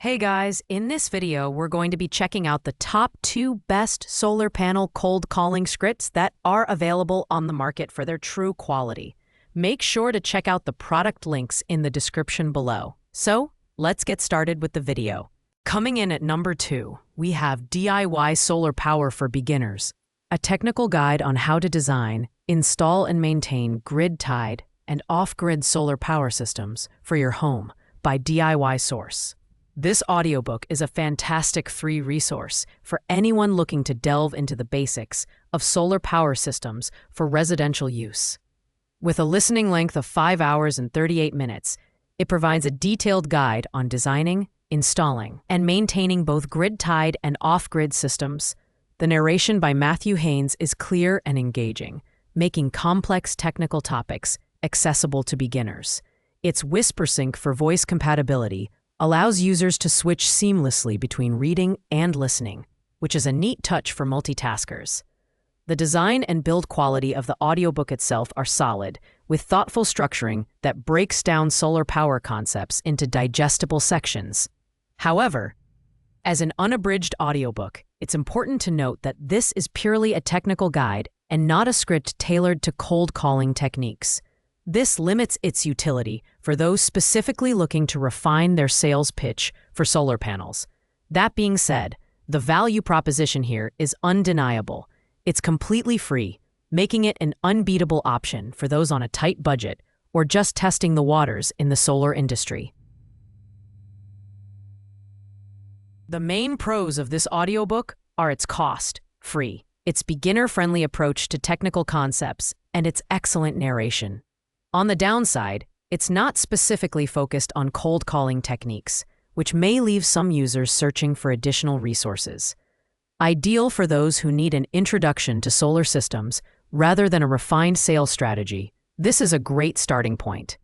Hey guys, in this video, we're going to be checking out the top 2 best solar panel cold calling scripts that are available on the market for their true quality. Make sure to check out the product links in the description below. So, let's get started with the video. Coming in at number 2, we have DIY Solar Power for Beginners, a technical guide on how to design, install, and maintain grid-tied and off-grid solar power systems for your home by DIY Source. This audiobook is a fantastic free resource for anyone looking to delve into the basics of solar power systems for residential use. With a listening length of 5 hours and 38 minutes, it provides a detailed guide on designing, installing, and maintaining both grid-tied and off-grid systems. The narration by Matthew Haynes is clear and engaging, making complex technical topics accessible to beginners. Its WhisperSync for voice compatibility allows users to switch seamlessly between reading and listening, which is a neat touch for multitaskers. The design and build quality of the audiobook itself are solid, with thoughtful structuring that breaks down solar power concepts into digestible sections. However, as an unabridged audiobook, it's important to note that this is purely a technical guide and not a script tailored to cold calling techniques. This limits its utility for those specifically looking to refine their sales pitch for solar panels. That being said, the value proposition here is undeniable. It's completely free, making it an unbeatable option for those on a tight budget or just testing the waters in the solar industry. The main pros of this audiobook are its cost-free, its beginner-friendly approach to technical concepts, and its excellent narration. On the downside, it's not specifically focused on cold calling techniques, which may leave some users searching for additional resources. Ideal for those who need an introduction to solar systems rather than a refined sales strategy, this is a great starting point.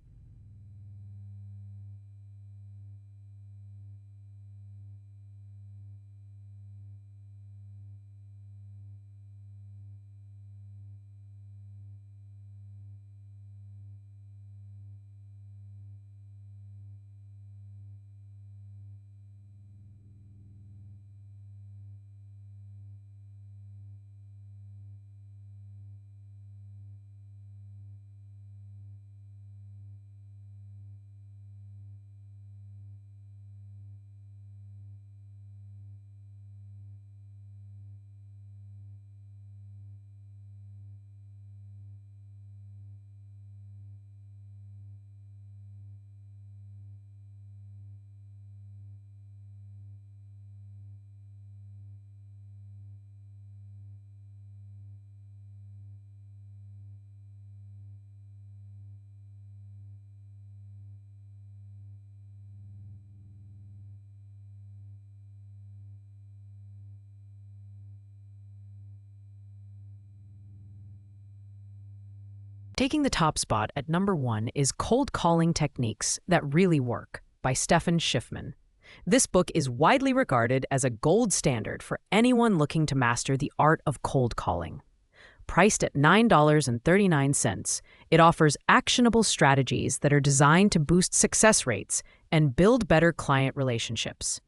Taking the top spot at number 1 is Cold Calling Techniques That Really Work by Stefan Schiffman. This book is widely regarded as a gold standard for anyone looking to master the art of cold calling. Priced at $9.39, it offers actionable strategies that are designed to boost success rates and build better client relationships.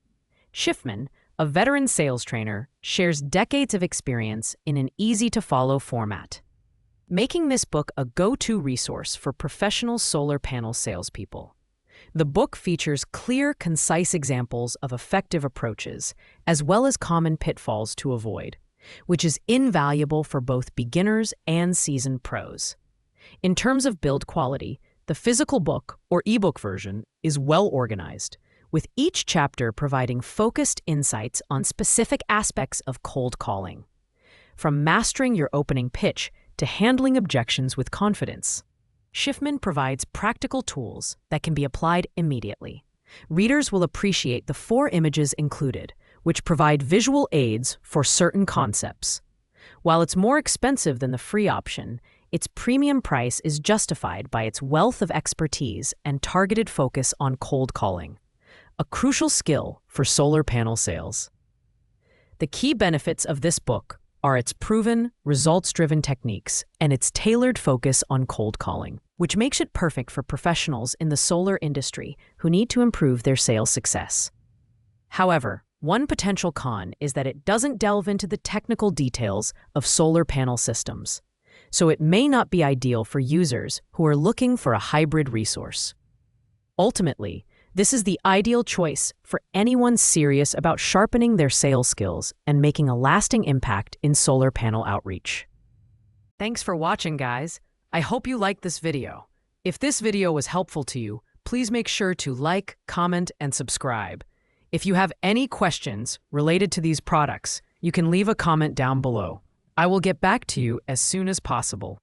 Schiffman, a veteran sales trainer, shares decades of experience in an easy-to-follow format, making this book a go-to resource for professional solar panel salespeople. The book features clear, concise examples of effective approaches, as well as common pitfalls to avoid, which is invaluable for both beginners and seasoned pros. In terms of build quality, the physical book, or ebook version, is well organized, with each chapter providing focused insights on specific aspects of cold calling. From mastering your opening pitch to handling objections with confidence, Schiffman provides practical tools that can be applied immediately. Readers will appreciate the 4 images included, which provide visual aids for certain concepts. While it's more expensive than the free option, its premium price is justified by its wealth of expertise and targeted focus on cold calling, a crucial skill for solar panel sales. The key benefits of this book are its proven, results-driven techniques and its tailored focus on cold calling, which makes it perfect for professionals in the solar industry who need to improve their sales success. However, one potential con is that it doesn't delve into the technical details of solar panel systems, so it may not be ideal for users who are looking for a hybrid resource. Ultimately, this is the ideal choice for anyone serious about sharpening their sales skills and making a lasting impact in solar panel outreach. Thanks for watching, guys. I hope you liked this video. If this video was helpful to you, please make sure to like, comment, and subscribe. If you have any questions related to these products, you can leave a comment down below. I will get back to you as soon as possible.